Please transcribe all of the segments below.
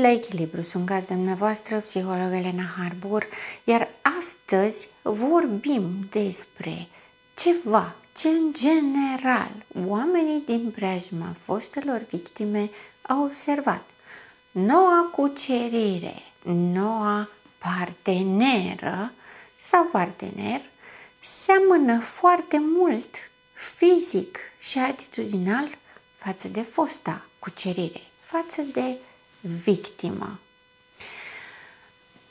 la Echilibru, sunt gazda dumneavoastră, psiholog Elena Harbor, iar astăzi vorbim despre ceva ce în general oamenii din preajma fostelor victime au observat. Noua cucerire, noua parteneră sau partener seamănă foarte mult fizic și atitudinal față de fosta cucerire, față de victimă.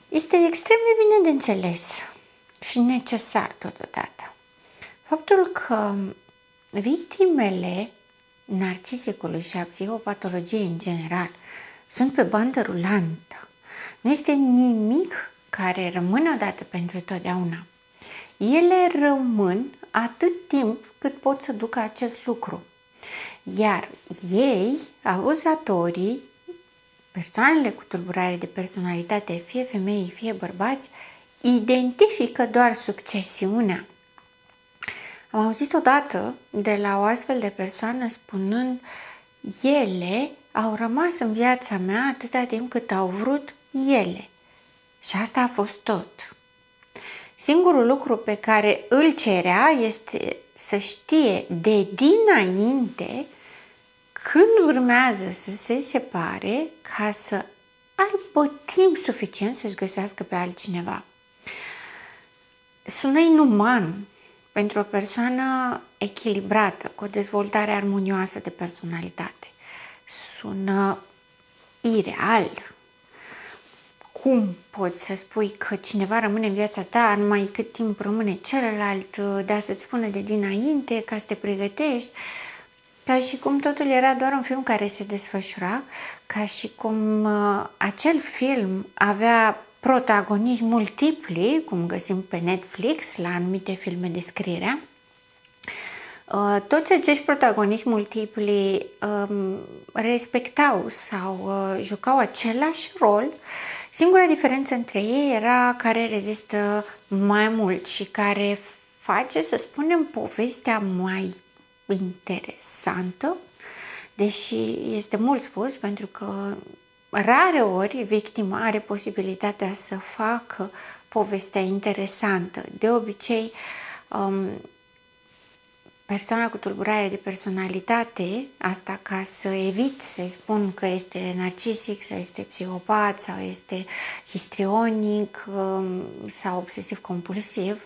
Este extrem de bine de înțeles și necesar totodată faptul că victimele narcisicului și a psihopatologiei în general sunt pe bandă rulantă. Nu este nimic care rămâne odată pentru totdeauna. Ele rămân atât timp cât pot să ducă acest lucru. Iar ei, abuzatorii, persoanele cu tulburare de personalitate, fie femei, fie bărbați, identifică doar succesiunea. Am auzit odată de la o astfel de persoană spunând: ele au rămas în viața mea atâta timp cât au vrut ele. Și asta a fost tot. Singurul lucru pe care îl cerea este să știe de dinainte când urmează să se separe, ca să aibă timp suficient să-și găsească pe altcineva. Sună inuman pentru o persoană echilibrată, cu o dezvoltare armonioasă de personalitate. Sună ireal. Cum poți să spui că cineva rămâne în viața ta numai cât timp rămâne celălalt, dar să-ți spună de dinainte ca să te pregătești? Ca și cum totul era doar un film care se desfășura, ca și cum acel film avea protagoniști multipli, cum găsim pe Netflix la anumite filme de scriere. Toți acești protagoniști multipli respectau sau jucau același rol. Singura diferență între ei era care rezistă mai mult și care face, să spunem, povestea mai interesantă, deși este mult spus, pentru că rare ori victima are posibilitatea să facă povestea interesantă. De obicei, persoana cu tulburare de personalitate, asta ca să evit să-i spun că este narcisic sau este psihopat sau este histrionic sau obsesiv-compulsiv,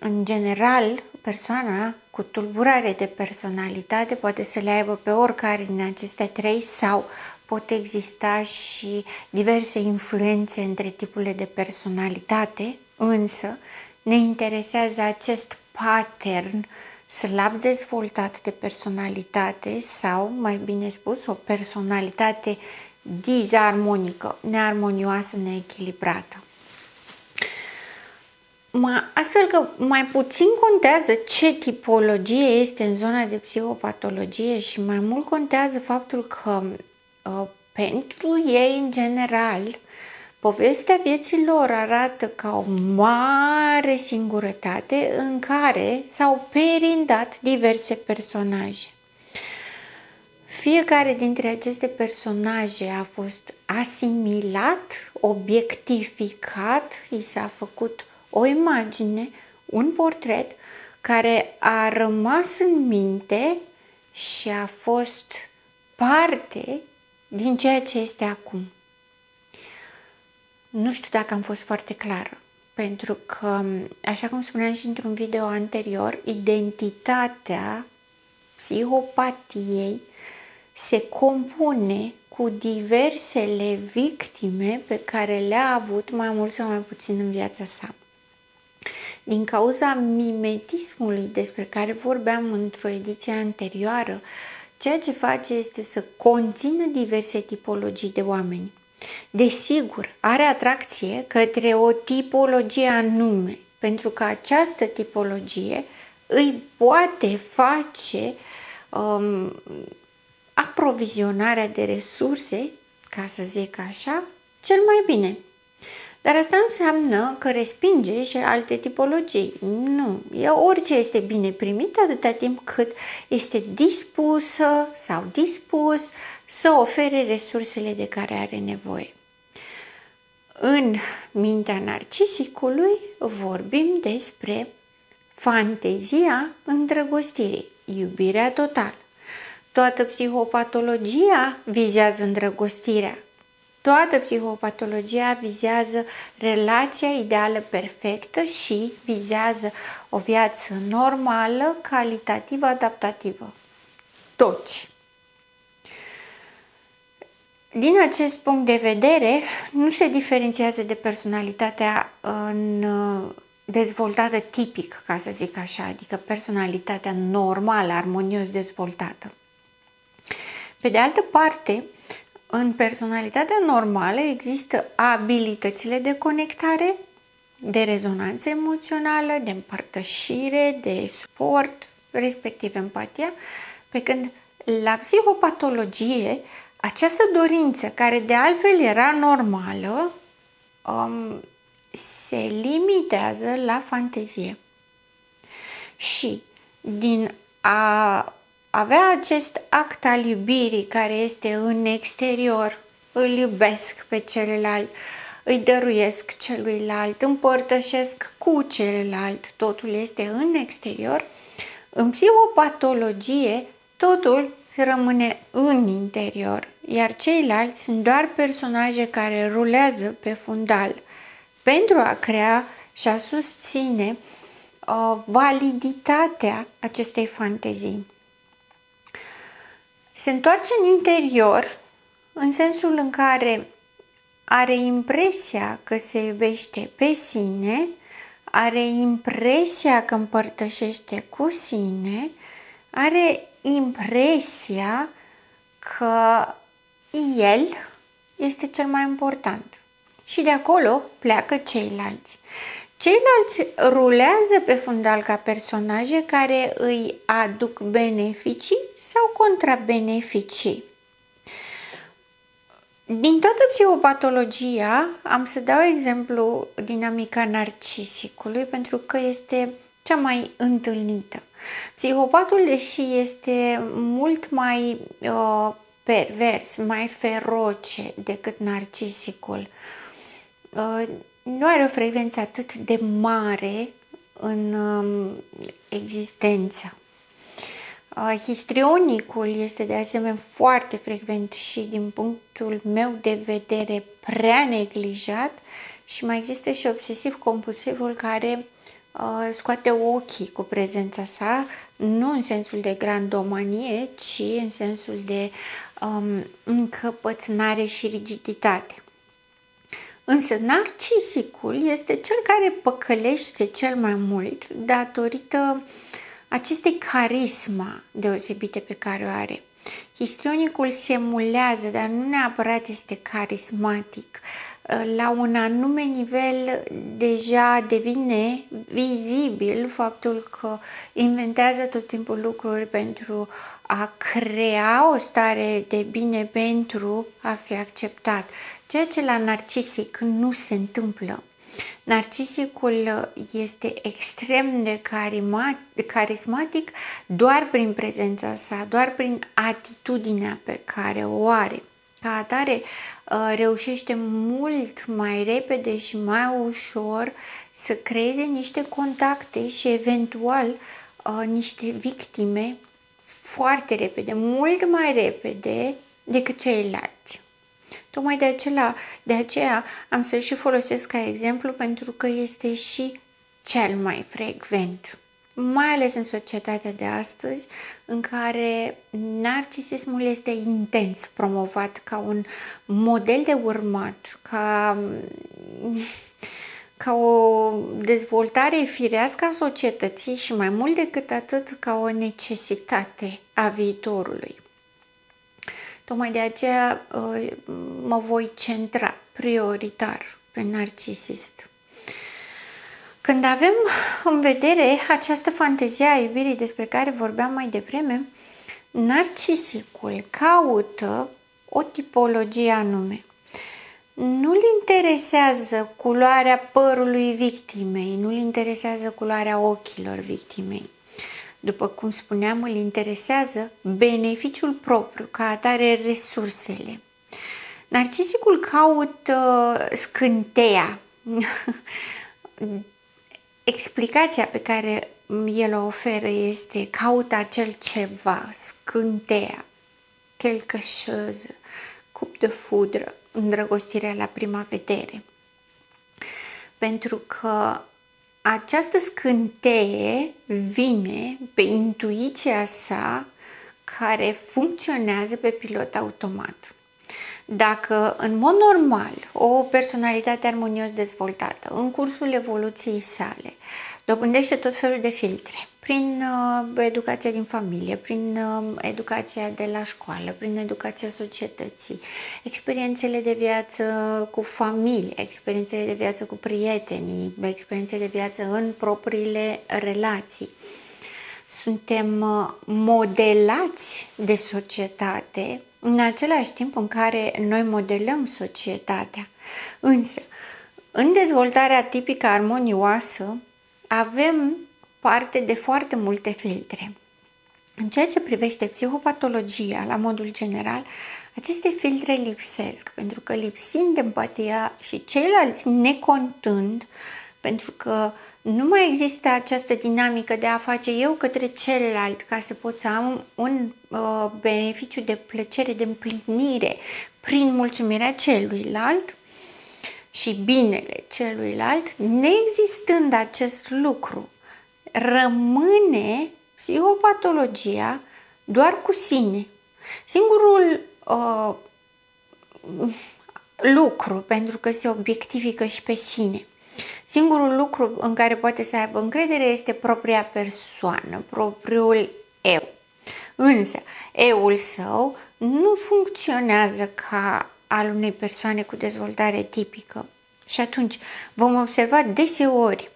în general, persoana cu tulburare de personalitate poate să le aibă pe oricare din aceste trei sau pot exista și diverse influențe între tipurile de personalitate, însă ne interesează acest pattern slab dezvoltat de personalitate sau, mai bine spus, o personalitate disarmonică, nearmonioasă, neechilibrată. Astfel că mai puțin contează ce tipologie este în zona de psihopatologie și mai mult contează faptul că pentru ei, în general, povestea vieții lor arată ca o mare singurătate în care s-au perindat diverse personaje. Fiecare dintre aceste personaje a fost asimilat, obiectificat, i s-a făcut o imagine, un portret care a rămas în minte și a fost parte din ceea ce este acum. Nu știu dacă am fost foarte clară, pentru că, așa cum spuneam și într-un video anterior, identitatea psihopatiei se compune cu diversele victime pe care le-a avut mai mult sau mai puțin în viața sa. Din cauza mimetismului despre care vorbeam într-o ediție anterioară, ceea ce face este să conțină diverse tipologii de oameni. Desigur, are atracție către o tipologie anume, pentru că această tipologie îi poate face aprovizionarea de resurse, ca să zic așa, cel mai bine. Dar asta nu înseamnă că respinge și alte tipologii. Nu. Orice este bine primit atâta timp cât este dispusă sau dispus să ofere resursele de care are nevoie. În mintea narcisicului vorbim despre fantezia îndrăgostirii, iubirea totală. Toată psihopatologia vizează îndrăgostirea. Toată psihopatologia vizează relația ideală perfectă și vizează o viață normală, calitativă, adaptativă. Toți. Din acest punct de vedere, nu se diferențiază de personalitatea dezvoltată tipic, ca să zic așa, adică personalitatea normală, armonios dezvoltată. Pe de altă parte, în personalitatea normală există abilitățile de conectare, de rezonanță emoțională, de împărtășire, de suport, respectiv empatia, pe când la psihopatologie această dorință, care de altfel era normală, se limitează la fantezie. Și din a avea acest act al iubirii care este în exterior, îl iubesc pe celălalt, îi dăruiesc celuilalt, împărtășesc cu celălalt, totul este în exterior, în psihopatologie totul rămâne în interior, iar ceilalți sunt doar personaje care rulează pe fundal pentru a crea și a susține validitatea acestei fantezii. Se întoarce în interior în sensul în care are impresia că se iubește pe sine, are impresia că împărtășește cu sine, are impresia că el este cel mai important. Și de acolo pleacă ceilalți. Ceilalți rulează pe fundal ca personaje care îi aduc beneficii sau contrabeneficii. Din toată psihopatologia am să dau exemplu dinamica narcisicului pentru că este cea mai întâlnită. Psihopatul, deși este mult mai pervers, mai feroce decât narcisicul, nu are o frecvență atât de mare în existență. Histrionicul este de asemenea foarte frecvent și din punctul meu de vedere prea neglijat și mai există și obsesiv-compulsivul care scoate ochii cu prezența sa, nu în sensul de grandomanie, ci în sensul de încăpățânare și rigiditate. Însă narcisicul este cel care păcălește cel mai mult datorită acestei carisma deosebite pe care o are. Histrionicul se emulează, dar nu neapărat este carismatic. La un anume nivel deja devine vizibil faptul că inventează tot timpul lucruri pentru a crea o stare de bine pentru a fi acceptat, ceea ce la narcisic nu se întâmplă. Narcisicul este extrem de carismatic doar prin prezența sa, doar prin atitudinea pe care o are. Ca atare, reușește mult mai repede și mai ușor să creeze niște contacte și eventual niște victime foarte repede, mult mai repede decât ceilalți. Tocmai de aceea am să și folosesc ca exemplu pentru că este și cel mai frecvent, mai ales în societatea de astăzi, în care narcisismul este intens promovat ca un model de urmat, ca o dezvoltare firească a societății și mai mult decât atât ca o necesitate a viitorului. Tocmai de aceea mă voi centra prioritar pe narcisist. Când avem în vedere această fantezie a iubirii despre care vorbeam mai devreme, narcisicul caută o tipologie anume. Nu-l interesează culoarea părului victimei, nu-l interesează culoarea ochilor victimei. După cum spuneam, îl interesează beneficiul propriu, ca atare resursele. Narcisicul caută scânteia. Explicația pe care el o oferă este caută acel ceva, scânteia, quelque chose, cup de foudre, îndrăgostirea la prima vedere. Pentru că această scânteie vine pe intuiția sa care funcționează pe pilot automat. Dacă în mod normal o personalitate armonios dezvoltată în cursul evoluției sale dobândește tot felul de filtre prin educația din familie, prin educația de la școală, prin educația societății, experiențele de viață cu familie, experiențele de viață cu prietenii, experiențele de viață în propriile relații, suntem modelați de societate în același timp în care noi modelăm societatea. Însă, în dezvoltarea tipică armonioasă, avem parte de foarte multe filtre. În ceea ce privește psihopatologia, la modul general, aceste filtre lipsesc, pentru că lipsind empatia și ceilalți necontând, pentru că nu mai există această dinamică de a face eu către celălalt ca să pot să am un beneficiu de plăcere, de împlinire prin mulțumirea celuilalt și binele celuilalt, neexistând acest lucru, rămâne psihopatologia doar cu sine. Singurul lucru, pentru că se obiectifică și pe sine, singurul lucru în care poate să aibă încredere este propria persoană, propriul eu. Însă, eul său nu funcționează ca al unei persoane cu dezvoltare tipică. Și atunci vom observa deseori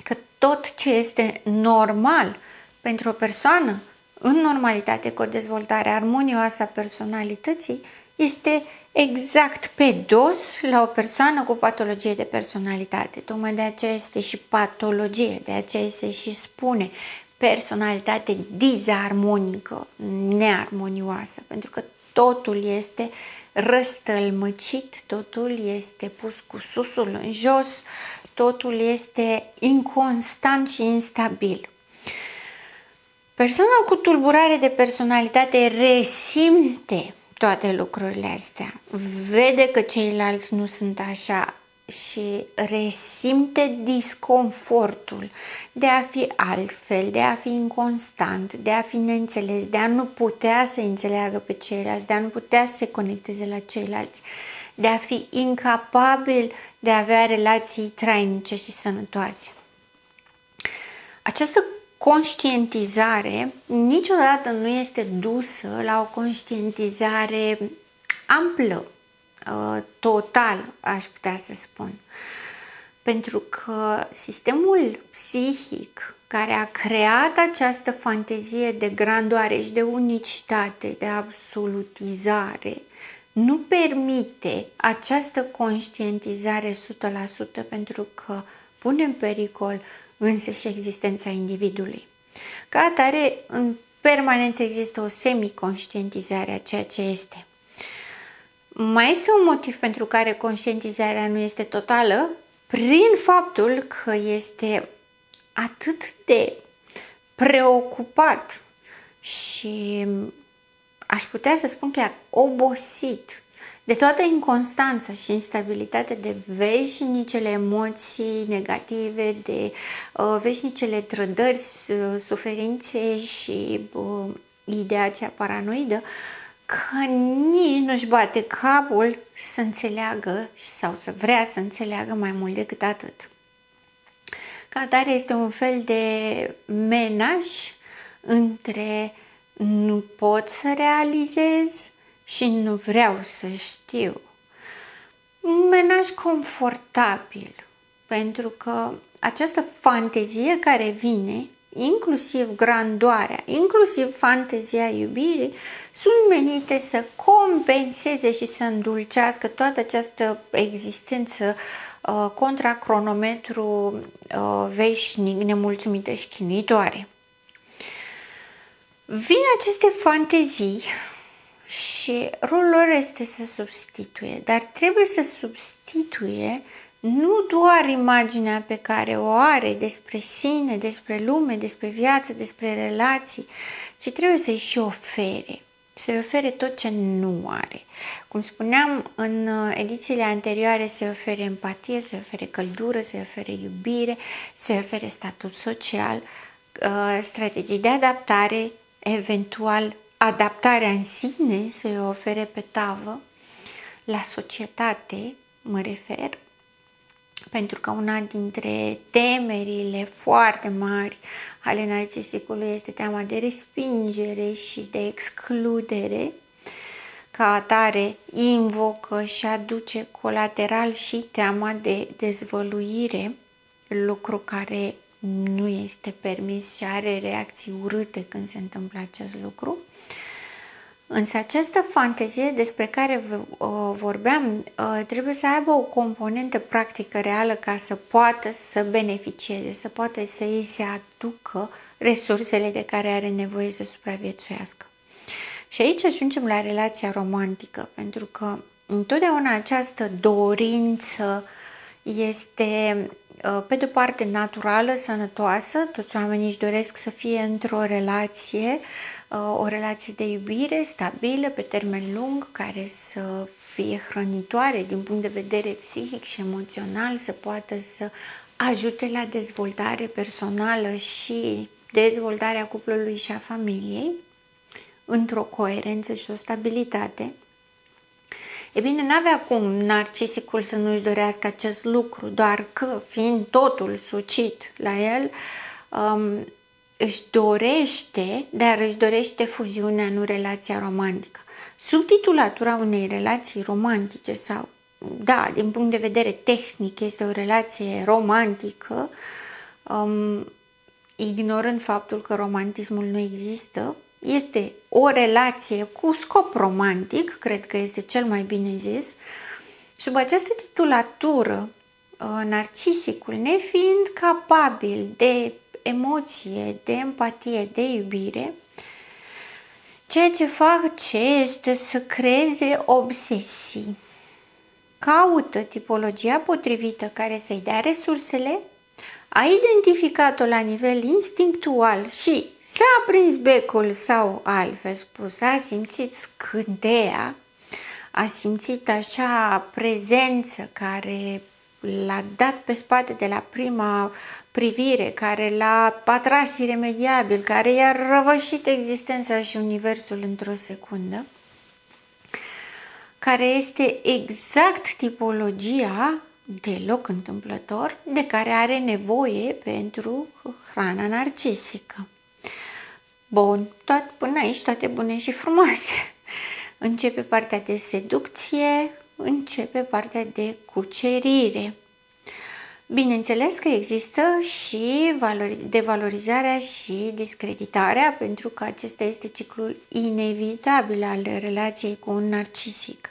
că tot ce este normal pentru o persoană în normalitate cu o dezvoltare armonioasă a personalității este exact pe dos la o persoană cu patologie de personalitate. Tocmai de aceea este și patologie, de aceea se și spune personalitate disarmonică, nearmonioasă, pentru că totul este răstălmăcit, totul este pus cu susul în jos, totul este inconstant și instabil. Persoana cu tulburare de personalitate resimte toate lucrurile astea, vede că ceilalți nu sunt așa și resimte disconfortul de a fi altfel, de a fi inconstant, de a fi neînțeles, de a nu putea să înțeleagă pe ceilalți, de a nu putea să se conecteze la ceilalți, de a fi incapabil de a avea relații trainice și sănătoase. Această conștientizare niciodată nu este dusă la o conștientizare amplă, total, aș putea să spun. Pentru că sistemul psihic care a creat această fantezie de grandoare și de unicitate, de absolutizare, nu permite această conștientizare 100% pentru că pune în pericol însăși existența individului. Ca atare, în permanență există o semi-conștientizare a ceea ce este. Mai este un motiv pentru care conștientizarea nu este totală, prin faptul că este atât de preocupat și aș putea să spun chiar obosit de toată inconstanța și instabilitatea, de veșnicele emoții negative, de veșnicele trădări, suferințe și ideația paranoidă, că nici nu-și bate capul să înțeleagă sau să vrea să înțeleagă mai mult decât atât. Ca atare este un fel de menaj între nu pot să realizez și nu vreau să știu. Un menaj confortabil, pentru că această fantezie care vine, inclusiv grandoarea, inclusiv fantezia iubirii, sunt menite să compenseze și să îndulcească toată această existență contra cronometru veșnic, nemulțumită și chinuitoare. Vin aceste fantezii și rolul lor este să substituie, dar trebuie să substituie nu doar imaginea pe care o are despre sine, despre lume, despre viață, despre relații, ci trebuie să-i și ofere. Să-i ofere tot ce nu are. Cum spuneam în edițiile anterioare, să-i ofere empatie, să-i ofere căldură, să-i ofere iubire, să-i ofere statut social, strategii de adaptare, eventual adaptarea în sine, să-i ofere pe tavă, la societate mă refer, pentru că una dintre temerile foarte mari ale narcisicului este teama de respingere și de excludere. Ca atare, invocă și aduce colateral și teama de dezvăluire, lucru care nu este permis și are reacții urâte când se întâmplă acest lucru. Însă această fantezie despre care vorbeam trebuie să aibă o componentă practică reală ca să poată să beneficieze, să poată să îi se aducă resursele de care are nevoie să supraviețuiască. Și aici ajungem la relația romantică, pentru că întotdeauna această dorință este, pe de-o parte, naturală, sănătoasă. Toți oamenii își doresc să fie într-o relație, o relație de iubire stabilă, pe termen lung, care să fie hrănitoare din punct de vedere psihic și emoțional, să poată să ajute la dezvoltare personală și dezvoltarea cuplului și a familiei, într-o coerență și o stabilitate. E bine, n-avea cum narcisicul să nu-și dorească acest lucru, doar că, fiind totul sucit la el, își dorește, dar își dorește fuziunea, nu relația romantică. Subtitulatura unei relații romantice sau, da, din punct de vedere tehnic, este o relație romantică, ignorând faptul că romantismul nu există, este o relație cu scop romantic, cred că este cel mai bine zis. Sub această titulatură, narcisicul, nefiind capabil de emoție, de empatie, de iubire, ceea ce face este să creeze obsesii. Caută tipologia potrivită care să-i dea resursele, a identificat-o la nivel instinctual și s-a prins becul sau, altfel spus, a simțit scânteia, a simțit așa prezență care l-a dat pe spate de la prima privire, care l-a atras iremediabil, care i-a răvășit existența și universul într-o secundă, care este exact tipologia, deloc întâmplător, de care are nevoie pentru hrana narcisică. Bun, până aici toate bune și frumoase. Începe partea de seducție, începe partea de cucerire. Bineînțeles că există și devalorizarea și discreditarea, pentru că acesta este ciclul inevitabil al relației cu un narcisic.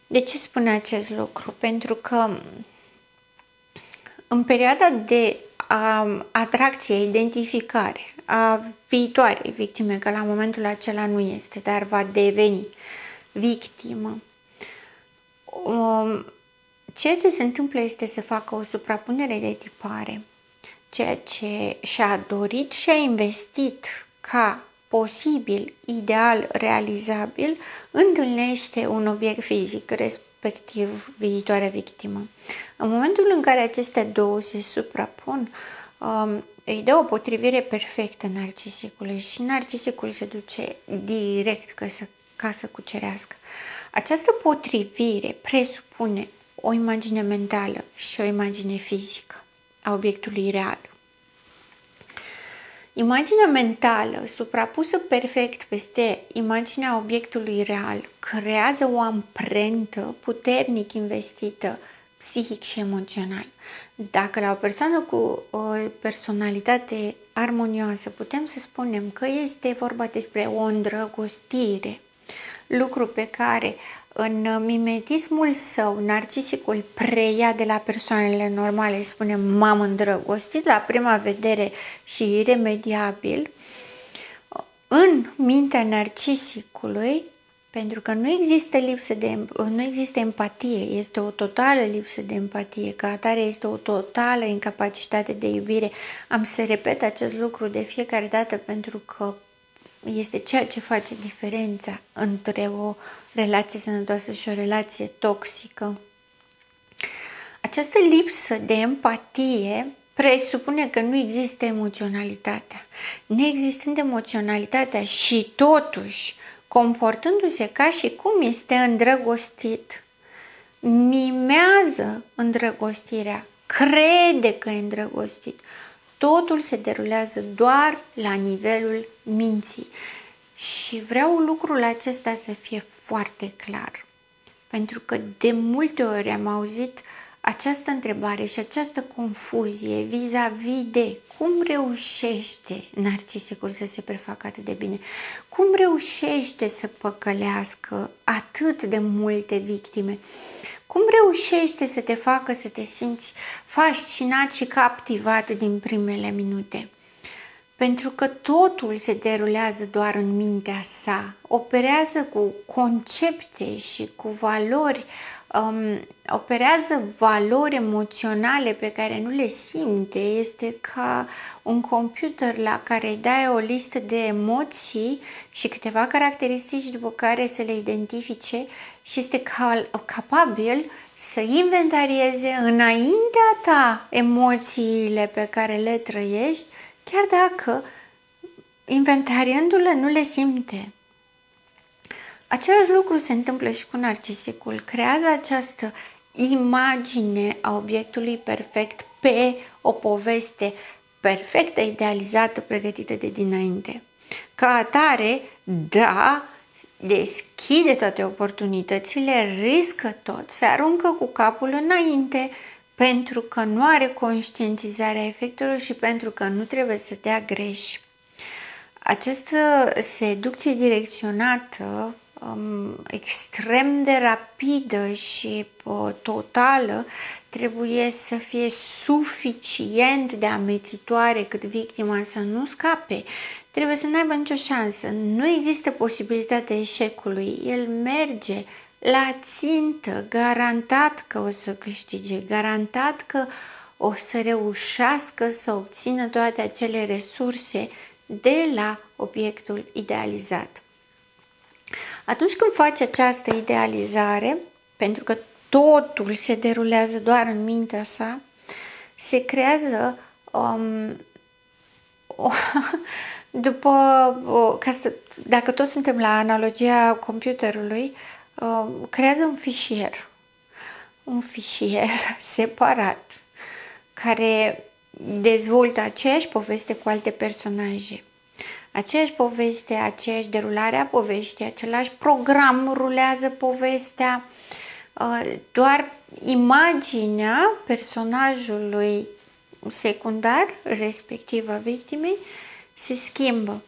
De ce spun acest lucru? Pentru că în perioada de atracție, identificare a viitoarei victime, că la momentul acela nu este, dar va deveni victimă, ceea ce se întâmplă este să facă o suprapunere de tipare, ceea ce și-a dorit și a investit ca posibil, ideal, realizabil, întâlnește un obiect fizic, respectiv viitoarea victimă. În momentul în care aceste două se suprapun, îi dă o potrivire perfectă narcisicului și narcisicul se duce direct ca să cucerească. Această potrivire presupune o imagine mentală și o imagine fizică a obiectului real. Imaginea mentală, suprapusă perfect peste imaginea obiectului real, creează o amprentă puternic investită psihic și emoțional. Dacă la o persoană cu o personalitate armonioasă putem să spunem că este vorba despre o îndrăgostire, lucru pe care în mimetismul său narcisicul preia de la persoanele normale, spunem m-am îndrăgostit la prima vedere și iremediabil, în mintea narcisicului, pentru că nu există empatie, este o totală lipsă de empatie, ca atare este o totală incapacitate de iubire. Am să repet acest lucru de fiecare dată pentru că este ceea ce face diferența între o relație sănătoasă și o relație toxică. Această lipsă de empatie presupune că nu există emoționalitatea. Neexistând emoționalitatea și totuși comportându-se ca și cum este îndrăgostit, mimează îndrăgostirea, crede că e îndrăgostit. Totul se derulează doar la nivelul minții. Și vreau lucrul acesta să fie foarte clar. Pentru că de multe ori am auzit această întrebare și această confuzie vis-a-vis de cum reușește narcisicul să se prefacă atât de bine, cum reușește să păcălească atât de multe victime, cum reușește să te facă să te simți fascinat și captivat din primele minute. Pentru că totul se derulează doar în mintea sa, operează cu concepte și cu valori, operează valori emoționale pe care nu le simte, este ca un computer la care îi dai o listă de emoții și câteva caracteristici după care să le identifice și este capabil să inventarieze înaintea ta emoțiile pe care le trăiești, chiar dacă inventariându-le nu le simte. Același lucru se întâmplă și cu narcisicul. Creează această imagine a obiectului perfect pe o poveste perfectă, idealizată, pregătită de dinainte. Ca atare, da, deschide toate oportunitățile, riscă tot, se aruncă cu capul înainte pentru că nu are conștientizarea efectelor și pentru că nu trebuie să dea greș. Această seducție direcționată, extrem de rapidă și totală, trebuie să fie suficient de amețitoare cât victima să nu scape. Trebuie să n-aibă nicio șansă. Nu există posibilitatea eșecului. El merge la țintă, garantat că o să câștige, garantat că o să reușească să obțină toate acele resurse de la obiectul idealizat. Atunci când faci această idealizare, pentru că totul se derulează doar în mintea sa, se creează dacă toți suntem la analogia computerului, creează un fișier separat care dezvoltă aceeași poveste cu alte personaje. Aceeași poveste, aceeași derulare a poveștii, același program rulează povestea, doar imaginea personajului secundar, respectiv a victimei, se schimbă.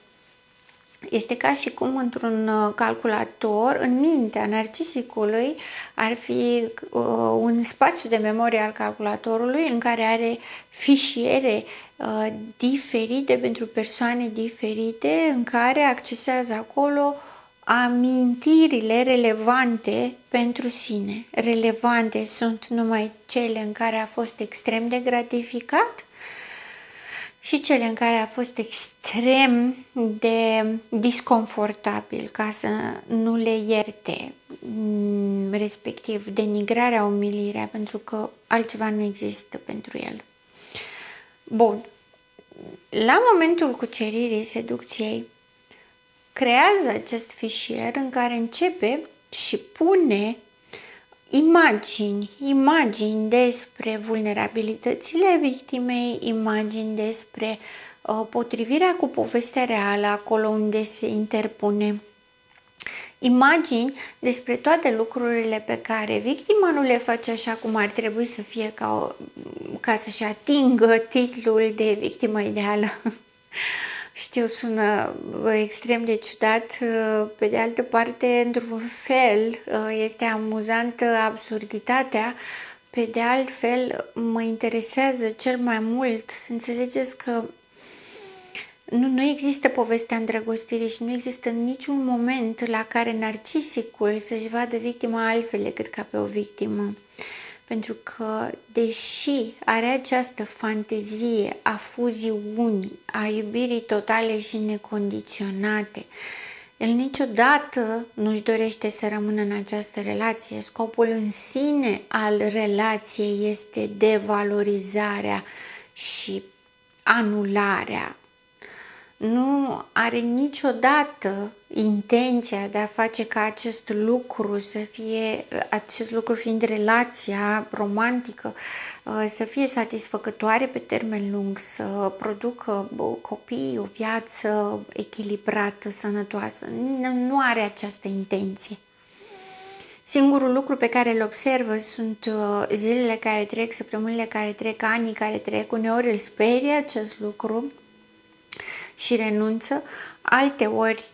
Este ca și cum într-un calculator, în mintea narcisicului, ar fi un spațiu de memorie al calculatorului în care are fișiere diferite pentru persoane diferite, în care accesează acolo amintirile relevante pentru sine. Relevante sunt numai cele în care a fost extrem de gratificat și cele în care a fost extrem de disconfortabil, ca să nu le ierte, respectiv denigrarea, umilirea, pentru că altceva nu există pentru el. Bun. La momentul cuceririi seducției, creează acest fișier în care începe și pune imagini despre vulnerabilitățile victimei, imagini despre potrivirea cu povestea reală, acolo unde se interpune, imagini despre toate lucrurile pe care victima nu le face așa cum ar trebui să fie ca să-și atingă titlul de victimă ideală. Știu, sună extrem de ciudat, pe de altă parte, într-un fel, este amuzantă absurditatea, pe de alt fel, mă interesează cel mai mult să înțelegeți că Nu există povestea îndrăgostirii și nu există niciun moment la care narcisicul să-și vadă victima altfel decât ca pe o victimă. Pentru că, deși are această fantezie a fuziunii, a iubirii totale și necondiționate, el niciodată nu-și dorește să rămână în această relație. Scopul în sine al relației este devalorizarea și anularea. Nu are niciodată intenția de a face ca acest lucru fiind relația romantică, să fie satisfăcătoare pe termen lung, să producă copii, o viață echilibrată, sănătoasă. Nu are această intenție. Singurul lucru pe care îl observă sunt zilele care trec, săptămânile care trec, anii care trec. Uneori îl sperie acest lucru și renunță, alteori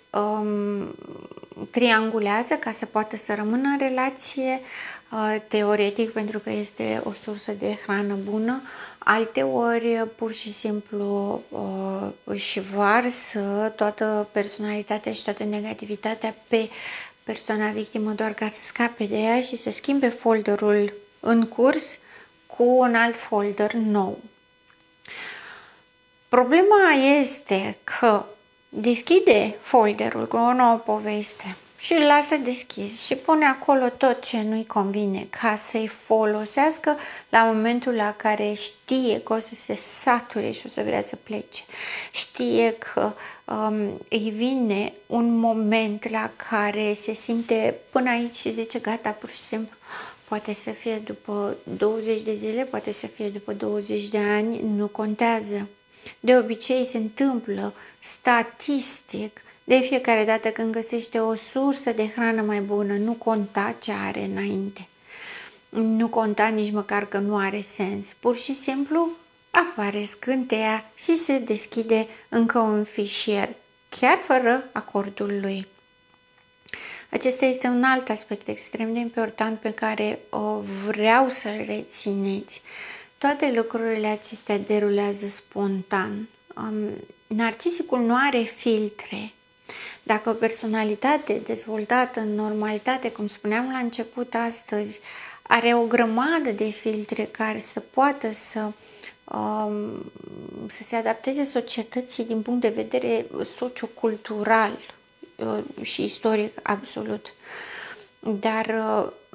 triangulează ca să poată să rămână în relație, teoretic pentru că este o sursă de hrană bună, alteori pur și simplu își varsă toată personalitatea și toată negativitatea pe persoana victimă doar ca să scape de ea și să schimbe folderul în curs cu un alt folder nou. Problema este că deschide folderul cu o nouă poveste și îl lasă deschis și pune acolo tot ce nu-i convine ca să-i folosească la momentul la care știe că o să se sature și o să vrea să plece. Știe că îi vine un moment la care se simte până aici și zice gata, pur și simplu. Poate să fie după 20 de zile, poate să fie după 20 de ani, nu contează. De obicei se întâmplă statistic de fiecare dată când găsește o sursă de hrană mai bună, nu conta ce are înainte. Nu conta nici măcar că nu are sens. Pur și simplu apare, scânteia și se deschide încă un fișier, chiar fără acordul lui. Acesta este un alt aspect extrem de important pe care vreau să-l rețineți. Toate lucrurile acestea derulează spontan. Narcisicul nu are filtre. Dacă o personalitate dezvoltată în normalitate, cum spuneam la început astăzi, are o grămadă de filtre care să poată să se adapteze societății din punct de vedere sociocultural și istoric absolut, dar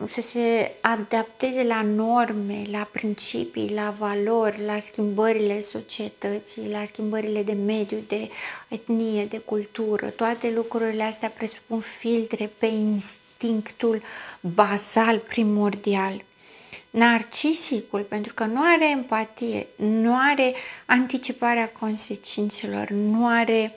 să se adapteze la norme, la principii, la valori, la schimbările societății, la schimbările de mediu, de etnie, de cultură. Toate lucrurile astea presupun filtre pe instinctul bazal, primordial. Narcisicul, pentru că nu are empatie, nu are anticiparea consecințelor, nu are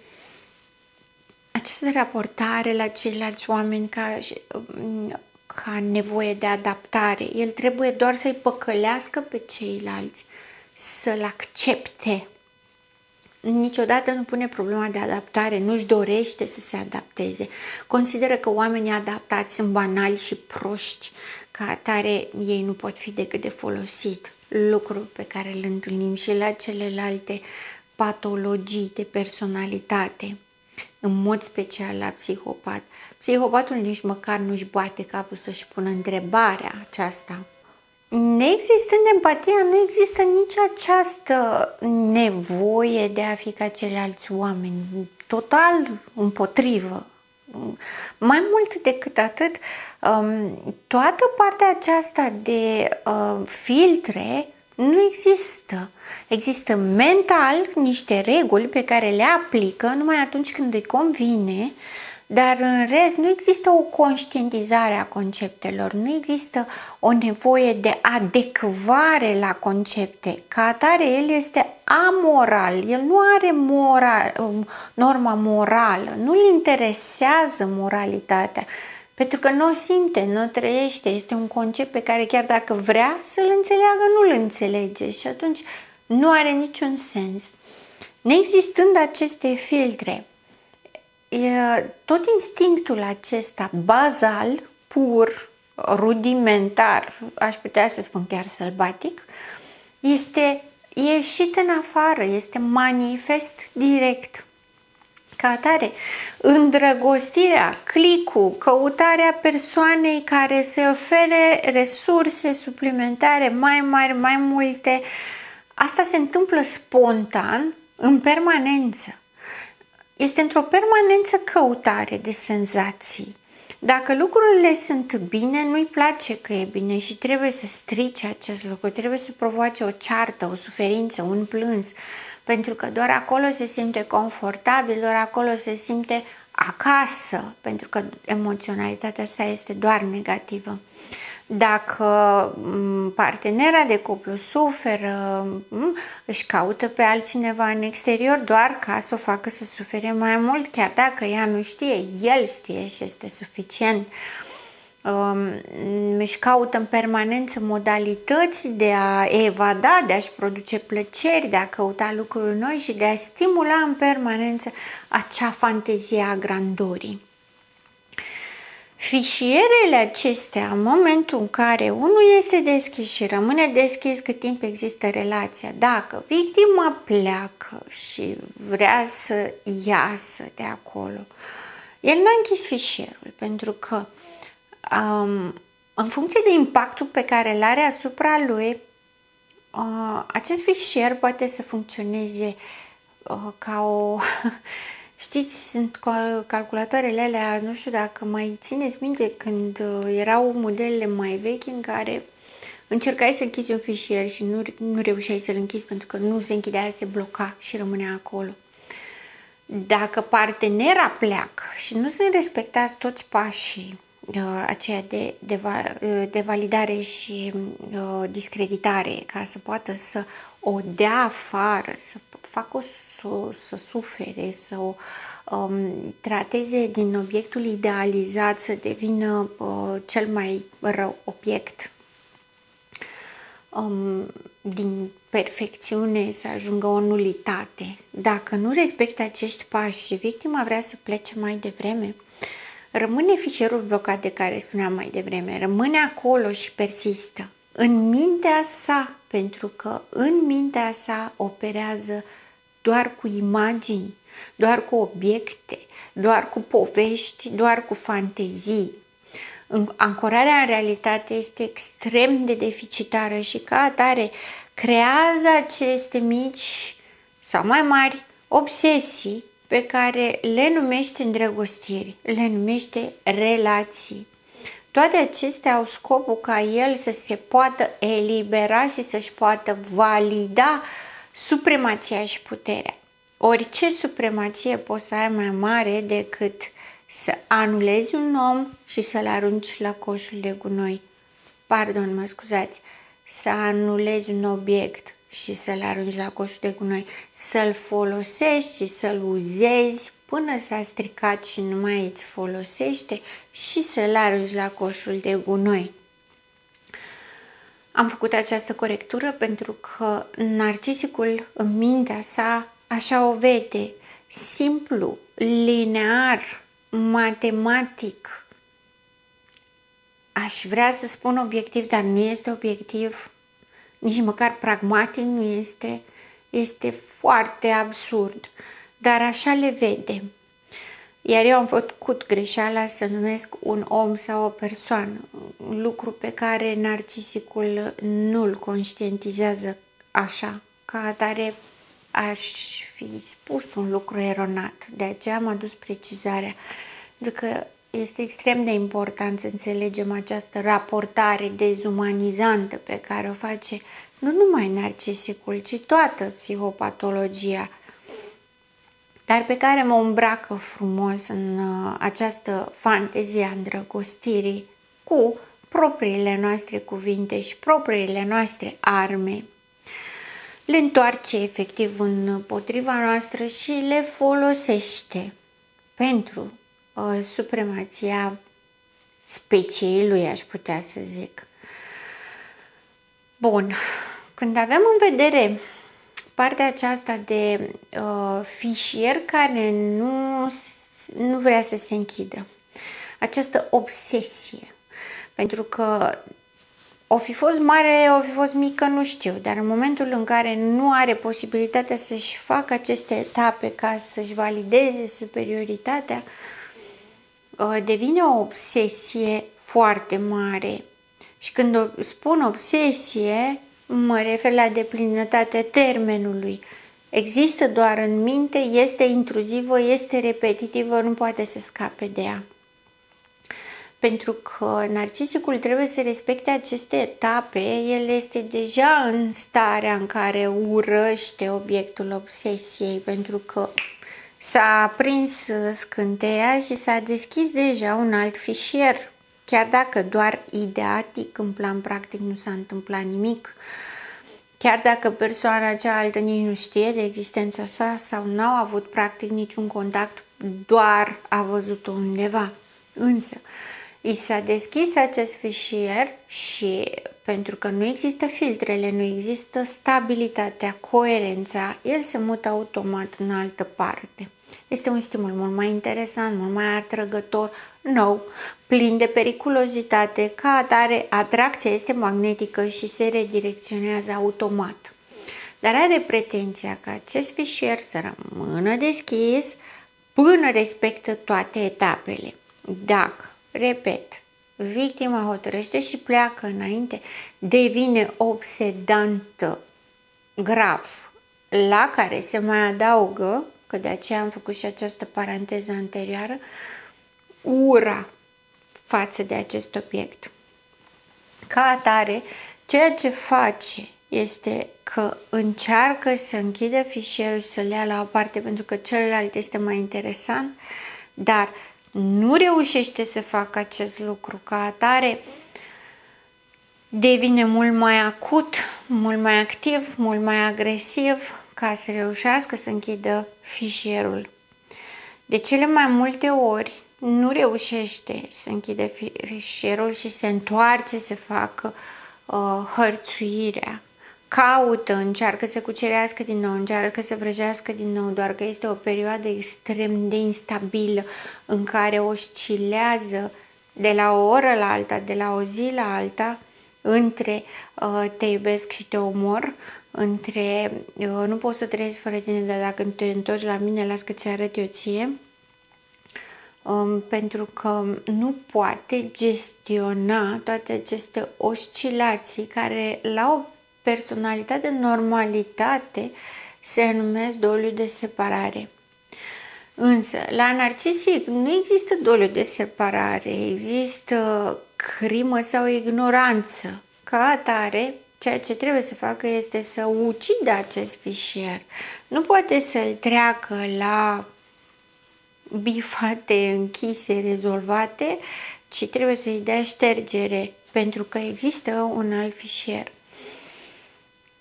această raportare la ceilalți oameni ca nevoie de adaptare. El trebuie doar să-i păcălească pe ceilalți, să-l accepte. Niciodată nu pune problema de adaptare, nu-și dorește să se adapteze. Consideră că oamenii adaptați sunt banali și proști, ca atare ei nu pot fi decât de folosit. Lucru pe care îl întâlnim și la celelalte patologii de personalitate. În mod special la psihopat. Psihopatul nici măcar nu-și bate capul să-și pună întrebarea aceasta. Neexistând empatia, nu există nici această nevoie de a fi ca ceilalți oameni. Total împotrivă. Mai mult decât atât, toată partea aceasta de filtre nu există. Există mental niște reguli pe care le aplică numai atunci când îi convine, dar în rest nu există o conștientizare a conceptelor, nu există o nevoie de adecvare la concepte. Ca atare, el este amoral, el nu are norma morală, nu-l interesează moralitatea, pentru că nu o simte, nu o trăiește, este un concept pe care chiar dacă vrea să-l înțeleagă, nu-l înțelege și atunci nu are niciun sens. Neexistând aceste filtre, tot instinctul acesta bazal, pur, rudimentar, aș putea să spun chiar sălbatic, este ieșit în afară, este manifest direct. Ca atare, îndrăgostirea, clicul, căutarea persoanei care să ofere resurse suplimentare mai mari, mai multe, asta se întâmplă spontan, în permanență. Este într-o permanență căutare de senzații. Dacă lucrurile sunt bine, nu-i place că e bine și trebuie să strice acest lucru, trebuie să provoace o ceartă, o suferință, un plâns, pentru că doar acolo se simte confortabil, doar acolo se simte acasă, pentru că emoționalitatea sa este doar negativă. Dacă partenera de cuplu suferă, își caută pe altcineva în exterior doar ca să o facă să sufere mai mult, chiar dacă ea nu știe, el știe și este suficient. Își caută în permanență modalități de a evada, de a-și produce plăceri, de a căuta lucruri noi și de a stimula în permanență acea fantezie a grandorii. Fișierele acestea, în momentul în care unul este deschis și rămâne deschis cât timp există relația, dacă victima pleacă și vrea să iasă de acolo, el n-a închis fișierul, pentru că în funcție de impactul pe care îl are asupra lui, acest fișier poate să funcționeze ca o... Știți, sunt calculatoarele alea, nu știu dacă mai țineți minte când erau modelele mai vechi în care încercai să închizi un fișier și nu reușeai să-l închizi pentru că nu se închidea, se bloca și rămânea acolo. Dacă partenera pleacă și nu sunt respectați toți pașii aceea de validare și discreditare ca să poată să o dea afară, să facă să sufere, să o trateze din obiectul idealizat să devină cel mai rău obiect, din perfecțiune să ajungă o nulitate. Dacă nu respectă acești pași și victima vrea să plece mai devreme, rămâne fișierul blocat de care spuneam mai devreme, rămâne acolo și persistă în mintea sa, pentru că în mintea sa operează doar cu imagini, doar cu obiecte, doar cu povești, doar cu fantezii. Ancorarea în realitate este extrem de deficitară și ca atare creează aceste mici sau mai mari obsesii pe care le numește îndrăgostiri, le numește relații. Toate acestea au scopul ca el să se poată elibera și să-și poată valida supremația și puterea. Orice supremație poți să ai mai mare decât să anulezi un om și să-l arunci la coșul de gunoi. Pardon, mă scuzați. Să anulezi un obiect și să-l arunci la coșul de gunoi. Să-l folosești și să-l uzezi până s-a stricat și nu mai îți folosește și să-l arunci la coșul de gunoi. Am făcut această corectură pentru că narcisicul în mintea sa așa o vede, simplu, linear, matematic. Aș vrea să spun obiectiv, dar nu este obiectiv, nici măcar pragmatic nu este, este foarte absurd, dar așa le vede. Iar eu am făcut greșeala să numesc un om sau o persoană, un lucru pe care narcisicul nu-l conștientizează așa, ca atare aș fi spus un lucru eronat, de aceea am adus precizarea, pentru că este extrem de important să înțelegem această raportare dezumanizantă pe care o face nu numai narcisicul, ci toată psihopatologia, dar pe care mă îmbracă frumos în această fantezie a îndrăgostirii cu propriile noastre cuvinte și propriile noastre arme. Le întoarce efectiv împotriva noastră și le folosește pentru supremația speciei lui, aș putea să zic. Bun, când avem în vedere partea aceasta de fișier care nu vrea să se închidă, această obsesie, pentru că O fi fost mare, o fi fost mică, nu știu, dar în momentul în care nu are posibilitatea să-și facă aceste etape ca să-și valideze superioritatea, devine o obsesie foarte mare. Și când spun obsesie, mă refer la deplinătatea termenului. Există doar în minte, este intruzivă, este repetitivă, nu poate să scape de ea. Pentru că narcisicul trebuie să respecte aceste etape, el este deja în starea în care urăște obiectul obsesiei, pentru că s-a aprins scânteia și s-a deschis deja un alt fișier. Chiar dacă doar ideatic, în plan practic, nu s-a întâmplat nimic, chiar dacă persoana cealaltă nici nu știe de existența sa sau n-au avut practic niciun contact, doar a văzut-o undeva. Însă, i s-a deschis acest fișier și pentru că nu există filtrele, nu există stabilitatea, coerența, el se mută automat în altă parte. Este un stimul mult mai interesant, mult mai atrăgător, nou, plin de periculozitate, ca atare atracția este magnetică și se redirecționează automat. Dar are pretenția ca acest fișier să rămână deschis până respectă toate etapele. Dacă, repet, victima hotărăște și pleacă înainte, devine obsedantă grav, la care se mai adaugă, că de aceea am făcut și această paranteză anterioară, ura față de acest obiect. Ca atare, ceea ce face este că încearcă să închidă fișierul și să-l ia la o parte pentru că celălalt este mai interesant, dar nu reușește să facă acest lucru. Ca atare, devine mult mai acut, mult mai activ, mult mai agresiv ca să reușească să închidă fișierul. De cele mai multe ori nu reușește să închide fișierul și se întoarce să facă hărțuirea. Caută, încearcă să cucerească din nou, încearcă să vrăjească din nou, doar că este o perioadă extrem de instabilă în care oscilează de la o oră la alta, de la o zi la alta, între te iubesc și te omor, între nu pot să trăiesc fără tine, dar dacă te întorci la mine, las că ți arăt eu ție, pentru că nu poate gestiona toate aceste oscilații care la o personalitate, normalitate, se numesc doliu de separare. Însă, la narcisic nu există doliu de separare, există crimă sau ignoranță. Ca atare, ceea ce trebuie să facă este să ucidă acest fișier. Nu poate să-l treacă la bifate, închise, rezolvate, ci trebuie să-i dea ștergere, pentru că există un alt fișier.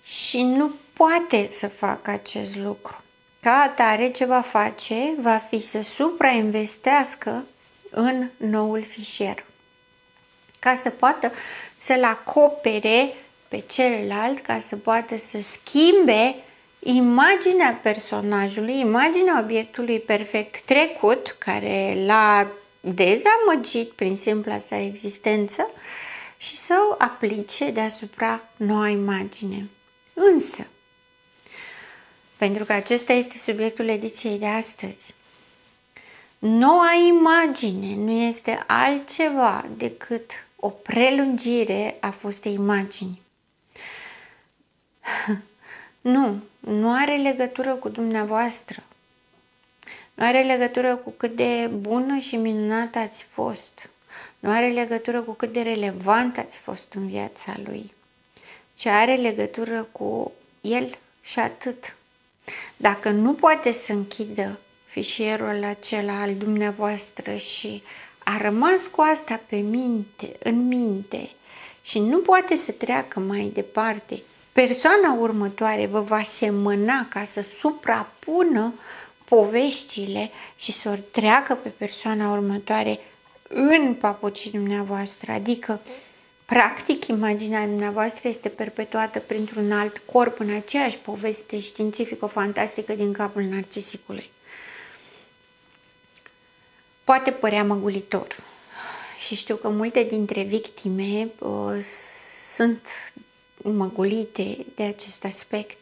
Și nu poate să facă acest lucru. Ca atare, ce va face va fi să suprainvestească în noul fișier, ca să poată să-l acopere pe celălalt, ca să poată să schimbe imaginea personajului, imaginea obiectului perfect trecut, care l-a dezamăgit prin simpla sa existență, și să o aplice deasupra noua imagine. Însă, pentru că acesta este subiectul ediției de astăzi, noua imagine nu este altceva decât o prelungire a fostei imagini. Nu are legătură cu dumneavoastră. Nu are legătură cu cât de bună și minunată ați fost. Nu are legătură cu cât de relevant ați fost în viața lui. Ci are legătură cu el și atât. Dacă nu poate să închidă fișierul acela al dumneavoastră și a rămas cu asta în minte și nu poate să treacă mai departe, persoana următoare vă va semăna ca să suprapună poveștile și să o treacă pe persoana următoare în papucii dumneavoastră, adică practic imaginea dumneavoastră este perpetuată printr-un alt corp în aceeași poveste științifico-fantastică din capul narcisicului. Poate părea măgulitor și știu că multe dintre victime sunt măgulite de acest aspect.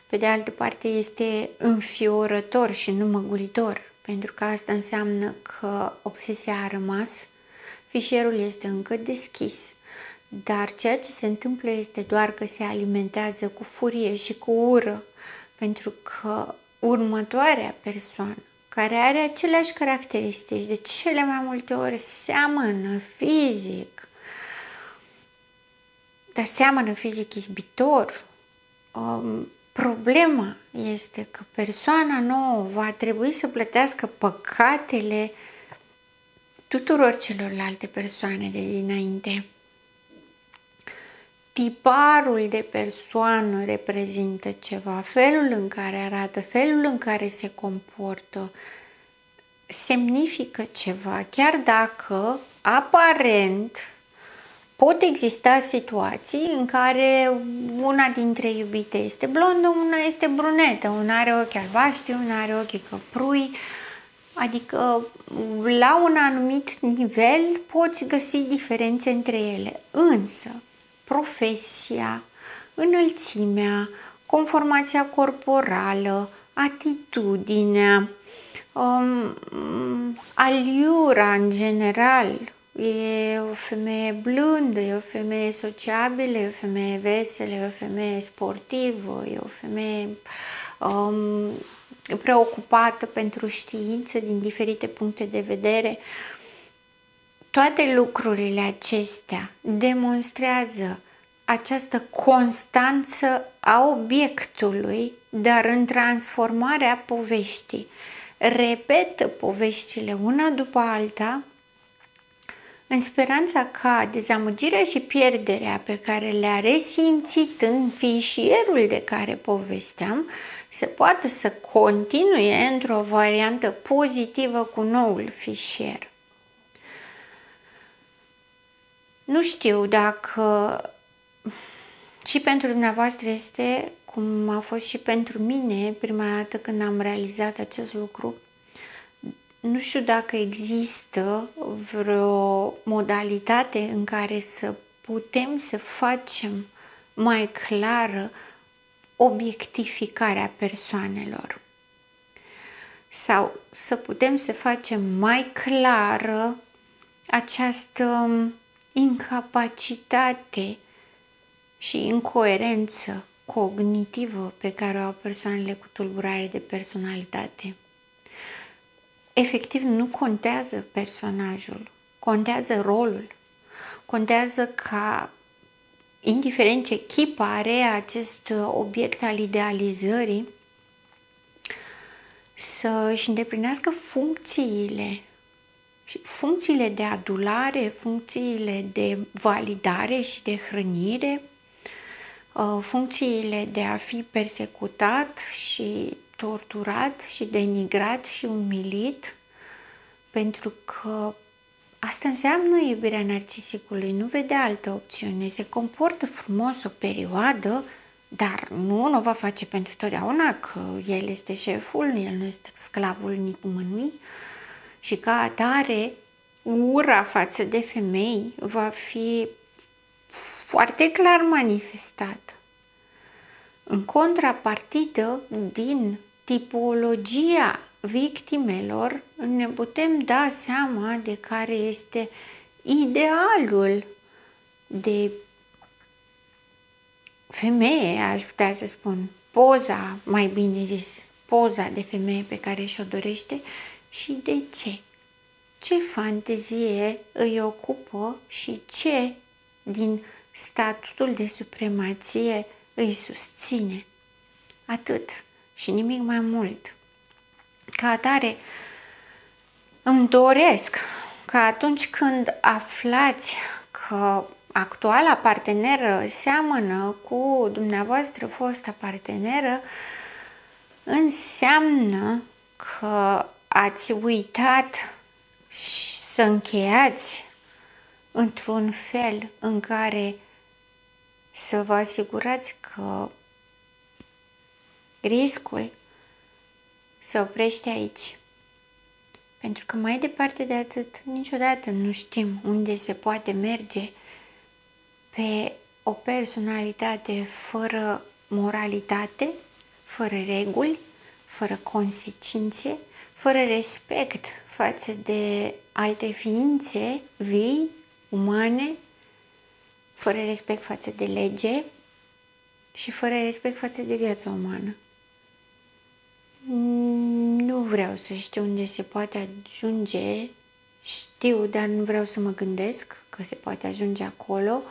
Pe de altă parte este înfiorător și nu măgulitor, pentru că asta înseamnă că obsesia a rămas, fișierul este încă deschis, dar ceea ce se întâmplă este doar că se alimentează cu furie și cu ură, pentru că următoarea persoană, care are aceleași caracteristici, de cele mai multe ori seamănă fizic, dar seamănă fizic izbitor. Problema este că persoana nouă va trebui să plătească păcatele tuturor celorlalte persoane de dinainte. Tiparul de persoană reprezintă ceva, felul în care arată, felul în care se comportă, semnifică ceva, chiar dacă aparent pot exista situații în care una dintre iubite este blondă, una este brunetă, una are ochi albaștri, una are ochii căprui, adică la un anumit nivel poți găsi diferențe între ele, însă profesia, înălțimea, conformația corporală, atitudinea, aliura în general. E o femeie blândă, e o femeie sociabilă, e o femeie veselă, e o femeie sportivă, e o femeie preocupată pentru știință din diferite puncte de vedere. Toate lucrurile acestea demonstrează această constanță a obiectului, dar în transformarea poveștii. Repetă poveștile una după alta, în speranța ca dezamăgirea și pierderea pe care le-a resimțit în fișierul de care povesteam să poată să continue într-o variantă pozitivă cu noul fișier. Nu știu dacă și pentru dumneavoastră este cum a fost și pentru mine prima dată când am realizat acest lucru. Nu știu dacă există vreo modalitate în care să putem să facem mai clară obiectificarea persoanelor sau să putem să facem mai clară această incapacitate și incoerență cognitivă pe care o au persoanele cu tulburare de personalitate. Efectiv, nu contează personajul, contează rolul, contează ca, indiferent ce chip are acest obiect al idealizării, să își îndeplinească funcțiile de adulare, funcțiile de validare și de hrănire, funcțiile de a fi persecutat și torturat și denigrat și umilit, pentru că asta înseamnă iubirea narcisicului, nu vede altă opțiune, se comportă frumos o perioadă, dar nu o va face pentru totdeauna, că el este șeful, el nu este sclavul nimănui și ca atare ura față de femei va fi foarte clar manifestată. În contrapartidă, din tipologia victimelor, ne putem da seama de care este idealul de femeie, aș putea să spun, poza, mai bine zis, poza de femeie pe care și-o dorește și de ce. Ce fantezie îi ocupă și ce din statutul de supremație îi susține. Atât și nimic mai mult. Ca atare, îmi doresc că atunci când aflați că actuala parteneră seamănă cu dumneavoastră fosta parteneră, înseamnă că ați uitat să încheiați într-un fel în care să vă asigurați că riscul se oprește aici. Pentru că mai departe de atât, niciodată nu știm unde se poate merge pe o personalitate fără moralitate, fără reguli, fără consecințe, fără respect față de alte ființe vii, umane, fără respect față de lege și fără respect față de viața umană. Nu vreau să știu unde se poate ajunge, știu, dar nu vreau să mă gândesc că se poate ajunge acolo.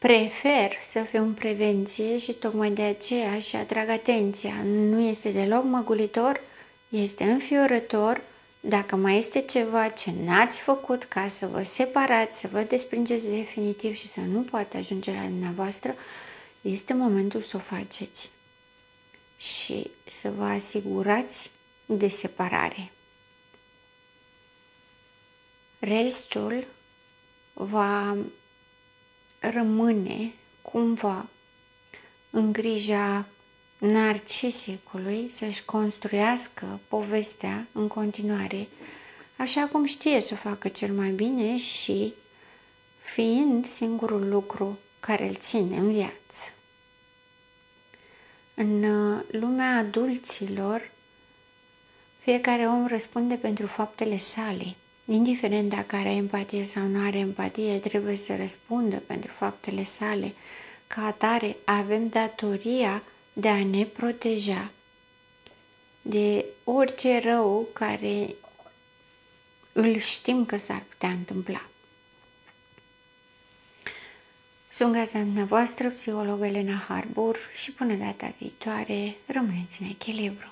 Prefer să fiu în prevenție și tocmai de aceea și atrag atenția. Nu este deloc măgulitor, este înfiorător. Dacă mai este ceva ce n-ați făcut ca să vă separați, să vă despringeți definitiv și să nu poate ajunge la dumneavoastră, este momentul să o faceți și să vă asigurați de separare. Restul va rămâne cumva în grija narcisicului să-și construiască povestea în continuare, așa cum știe să o facă cel mai bine și fiind singurul lucru care îl ține în viață. În lumea adulților, fiecare om răspunde pentru faptele sale. Indiferent dacă are empatie sau nu are empatie, trebuie să răspundă pentru faptele sale. Ca atare, avem datoria de a ne proteja de orice rău care îl știm că s-ar putea întâmpla. Sunt gazda dumneavoastră, psiholog Elena Harbour, și până data viitoare, rămâneți în echilibru.